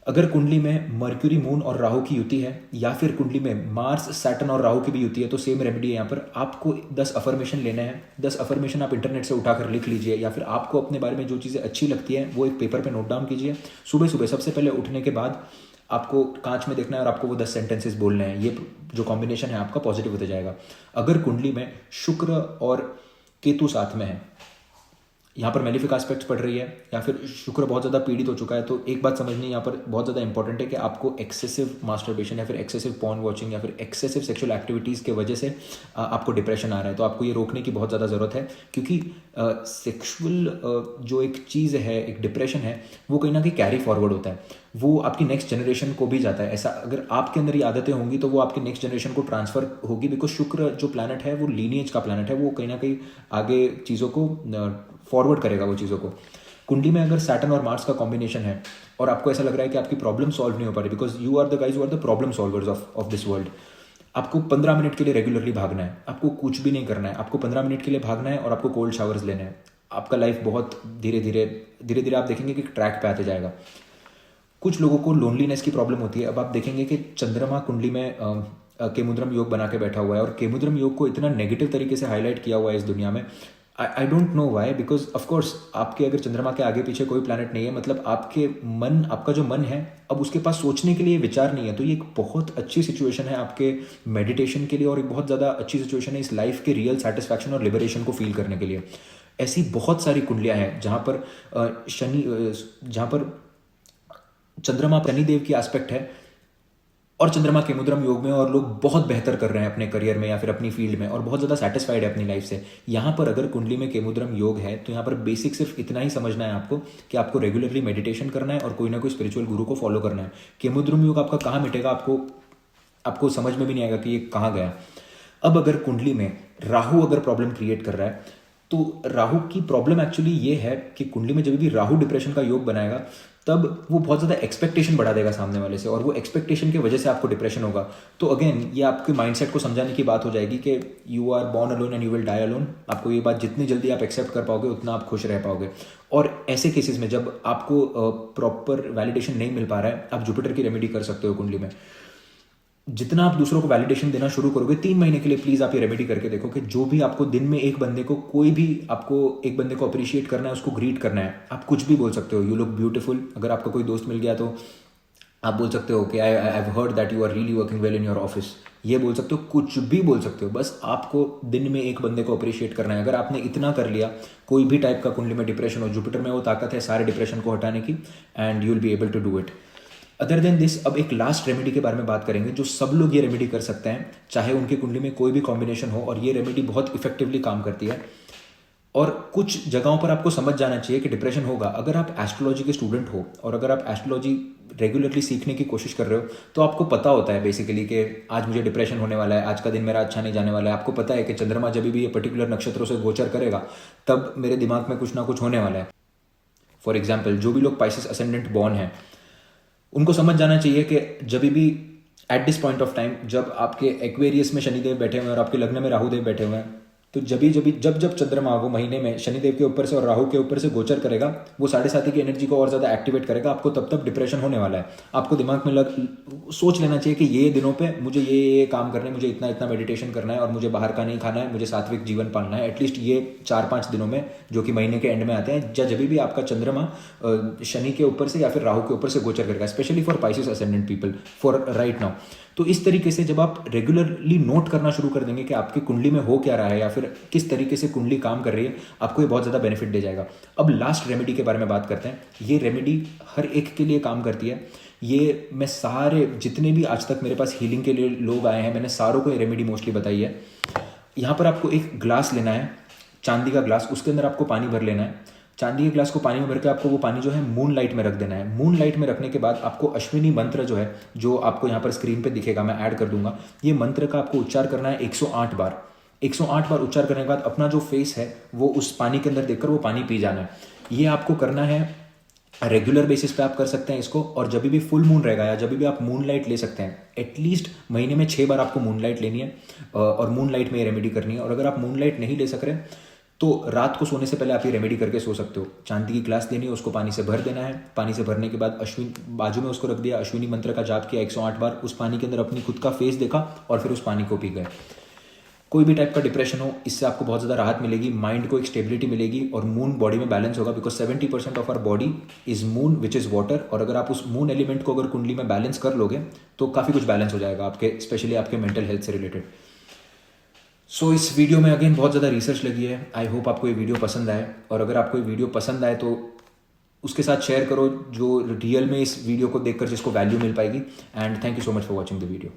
S1: अगर कुंडली में मर्क्यूरी, मून और राहु की युति है, या फिर कुंडली में मार्स, सैटर्न और राहु की भी युति है, तो सेम रेमेडी है यहाँ पर। आपको 10 अफर्मेशन लेने हैं। 10 अफर्मेशन आप इंटरनेट से उठाकर लिख लीजिए, या फिर आपको अपने बारे में जो चीज़ें अच्छी लगती हैं वो एक पेपर पे नोट डाउन कीजिए। सुबह सुबह सबसे पहले उठने के बाद आपको कांच में देखना है और आपको वो 10 सेंटेंसेस बोलने हैं। ये जो कॉम्बिनेशन है आपका पॉजिटिव होते जाएगा। अगर कुंडली में शुक्र और केतु साथ में है, यहाँ पर मेलिफिक एस्पेक्ट्स पड़ रही है, या फिर शुक्र बहुत ज़्यादा पीड़ित हो चुका है, तो एक बात समझनी यहाँ पर बहुत ज़्यादा इंपॉर्टेंट है कि आपको एक्सेसिव मास्टरबेशन या फिर एक्सेसिव पॉर्न वॉचिंग या फिर एक्सेसिव सेक्सुअल एक्टिविटीज़ के वजह से आपको डिप्रेशन आ रहा है। तो आपको ये रोकने की बहुत ज़्यादा ज़रूरत है, क्योंकि सेक्सुअल जो एक चीज़ है, एक डिप्रेशन है, वो कहीं ना कहीं कैरी फॉरवर्ड होता है, वो आपकी नेक्स्ट जनरेशन को भी जाता है। ऐसा अगर आपके अंदर ये आदतें होंगी तो वो आपके नेक्स्ट जनरेशन को ट्रांसफर होगी, बिकॉज शुक्र जो प्लैनेट है वो लीनिएज का प्लैनेट है, वो कहीं ना कहीं आगे चीज़ों को फॉरवर्ड करेगा वो चीज़ों को। कुंडली में अगर सैटर्न और मार्स का कॉम्बिनेशन है और आपको ऐसा लग रहा है कि आपकी प्रॉब्लम सॉल्व नहीं हो पा रही, because you are the guys who are the problem solvers of this world. आपको 15 मिनट के लिए रेगुलरली भागना है, आपको कुछ भी नहीं करना है, आपको 15 मिनट के लिए भागना है और आपको कोल्ड शावर्स लेने हैं। आपका लाइफ बहुत धीरे धीरे आप देखेंगे कि ट्रैक पे आते जाएगा। कुछ लोगों को लोनलीनेस की प्रॉब्लम होती है। अब आप देखेंगे कि चंद्रमा कुंडली में केमुद्रम योग बना के बैठा हुआ है, और केमुद्रम योग को इतना नेगेटिव तरीके से हाईलाइट किया हुआ है इस दुनिया में। I don't know why, because of course आपके अगर चंद्रमा के आगे पीछे कोई प्लैनेट नहीं है, मतलब आपका जो मन है, अब उसके पास सोचने के लिए विचार नहीं है। तो ये एक बहुत अच्छी सिचुएशन है आपके मेडिटेशन के लिए, और एक बहुत ज़्यादा अच्छी सिचुएशन है इस लाइफ के रियल सेटिस्फैक्शन और लिबरेशन को फील करने के लिए। ऐसी बहुत सारी कुंडलियाँ हैं जहाँ पर चंद्रमा शनिदेव की एस्पेक्ट है और चंद्रमा केमुद्रम योग में, और लोग बहुत बेहतर कर रहे हैं अपने करियर में या फिर अपनी फील्ड में, और बहुत ज़्यादा सेटिस्फाइड है अपनी लाइफ से। यहाँ पर अगर कुंडली में केमुद्रम योग है तो यहाँ पर बेसिक सिर्फ इतना ही समझना है आपको कि आपको रेगुलरली मेडिटेशन करना है और कोई ना कोई स्पिरिचुअल गुरु को फॉलो करना है। केमुद्रम योग आपका कहाँ मिटेगा आपको समझ में भी नहीं आएगा कि ये कहाँ गया। अब अगर कुंडली में राहु अगर प्रॉब्लम क्रिएट कर रहा है, तो राहु की प्रॉब्लम एक्चुअली ये है कि कुंडली में जब भी राहु डिप्रेशन का योग बनाएगा तब वो बहुत ज़्यादा एक्सपेक्टेशन बढ़ा देगा सामने वाले से, और वो एक्सपेक्टेशन की वजह से आपको डिप्रेशन होगा। तो अगेन ये आपके माइंडसेट को समझाने की बात हो जाएगी कि you are born alone and you will die alone. आपको ये बात जितनी जल्दी आप एक्सेप्ट कर पाओगे उतना आप खुश रह पाओगे। और ऐसे केसेस में जब आपको प्रॉपर वैलिडेशन नहीं मिल पा रहा है, आप जुपिटर की रेमेडी कर सकते हो कुंडली में। जितना आप दूसरों को वैलिडेशन देना शुरू करोगे, 3 महीने के लिए प्लीज आप ये रेमेडी करके देखो कि जो भी आपको दिन में एक बंदे को, कोई भी आपको एक बंदे को अप्रिशिएट करना है, उसको ग्रीट करना है। आप कुछ भी बोल सकते हो, यू लुक ब्यूटीफुल। अगर आपका कोई दोस्त मिल गया तो आप बोल सकते हो कि I have heard that you are really working well in your office. ये बोल सकते हो, कुछ भी बोल सकते हो, बस आपको दिन में एक बंदे को अप्रिशिएट करना है। अगर आपने इतना कर लिया, कोई भी टाइप का कुंडली में डिप्रेशन हो, जुपिटर में वो ताकत है सारे डिप्रेशन को हटाने की, and you will be able to do it. Other than this, अब एक लास्ट रेमेडी के बारे में बात करेंगे जो सब लोग ये रेमेडी कर सकते हैं, चाहे उनकी कुंडली में कोई भी कॉम्बिनेशन हो, और ये रेमेडी बहुत इफेक्टिवली काम करती है। और कुछ जगहों पर आपको समझ जाना चाहिए कि डिप्रेशन होगा। अगर आप एस्ट्रोलॉजी के स्टूडेंट हो और अगर आप एस्ट्रोलॉजी रेगुलरली सीखने की कोशिश कर रहे हो, तो आपको पता होता है बेसिकली कि आज मुझे डिप्रेशन होने वाला है, आज का दिन मेरा अच्छा नहीं जाने वाला है। आपको पता है कि चंद्रमा जब भी ये पर्टिकुलर नक्षत्रों से गोचर करेगा तब मेरे दिमाग में कुछ ना कुछ होने वाला है। फॉर एग्जाम्पल, जो भी लोग पाइसेस असेंडेंट बॉर्न है, उनको समझ जाना चाहिए कि जब भी at this point of time, जब आपके एक्वेरियस में शनिदेव बैठे हुए हैं और आपके लग्न में राहुदेव बैठे हुए हैं, तो जब चंद्रमा वो महीने में शनिदेव के ऊपर से और राहु के ऊपर से गोचर करेगा, वो 7.5 की एनर्जी को और ज़्यादा एक्टिवेट करेगा। आपको तब डिप्रेशन होने वाला है। आपको दिमाग में सोच लेना चाहिए कि ये दिनों पे मुझे ये काम करने, मुझे इतना मेडिटेशन करना है, और मुझे बाहर का नहीं खाना है, मुझे सात्विक जीवन पालना है। एटलीस्ट ये 4-5 दिनों में, जो कि महीने के एंड में आते हैं, जब भी आपका चंद्रमा शनि के ऊपर से या फिर राहु के ऊपर से गोचर करेगा, specially for Pisces ascendant people for right now. तो इस तरीके से जब आप रेगुलरली नोट करना शुरू कर देंगे कि आपकी कुंडली में हो क्या रहा है या फिर किस तरीके से कुंडली काम कर रही है, आपको ये बहुत ज़्यादा बेनिफिट दे जाएगा। अब लास्ट रेमेडी के बारे में बात करते हैं। ये रेमेडी हर एक के लिए काम करती है। ये मैं सारे जितने भी आज तक मेरे पास हीलिंग के लिए लोग आए हैं, मैंने सारों को ये रेमेडी मोस्टली बताई है। यहाँ पर आपको एक ग्लास लेना है, चांदी का ग्लास, उसके अंदर आपको पानी भर लेना है। चांदी के ग्लास को पानी में भर के आपको वो पानी जो है मून लाइट में रख देना है। मून लाइट में रखने के बाद आपको अश्विनी मंत्र जो है, जो आपको यहाँ पर स्क्रीन पे दिखेगा, मैं ऐड कर दूंगा, ये मंत्र का आपको उच्चार करना है 108 बार। 108 बार उच्चार करने के बाद अपना जो फेस है वो उस पानी के अंदर देखकर वो पानी पी जाना है। ये आपको करना है रेगुलर बेसिस पे आप कर सकते हैं इसको, और जब भी फुल मून रहेगा या जब भी आप मून लाइट ले सकते हैं, एटलीस्ट महीने में 6 बार आपको मून लाइट लेनी है और मून लाइट में ये रेमेडी करनी है। और अगर आप मून लाइट नहीं ले सक रहे तो रात को सोने से पहले आप ये रेमेडी करके सो सकते हो। चांदी की ग्लास लेनी है, उसको पानी से भर देना है, पानी से भरने के बाद बाजू में उसको रख दिया, अश्विनी मंत्र का जाप किया 108 बार, उस पानी के अंदर अपनी खुद का फेस देखा और फिर उस पानी को पी गए। कोई भी टाइप का डिप्रेशन हो, इससे आपको बहुत ज़्यादा राहत मिलेगी, माइंड को एक स्टेबिलिटी मिलेगी और मून बॉडी में बैलेंस होगा, because 70% of our body is moon which is water. और अगर आप उस मून एलिमेंट को अगर कुंडली में बैलेंस कर लोगे तो काफ़ी कुछ बैलेंस हो जाएगा आपके, स्पेशली आपके मेंटल हेल्थ से रिलेटेड। सो इस वीडियो में अगेन बहुत ज़्यादा रिसर्च लगी है। आई होप आपको ये वीडियो पसंद आए, और अगर आपको ये वीडियो पसंद आए तो उसके साथ शेयर करो जो रियल में इस वीडियो को देखकर जिसको वैल्यू मिल पाएगी। And thank you so much for watching the video.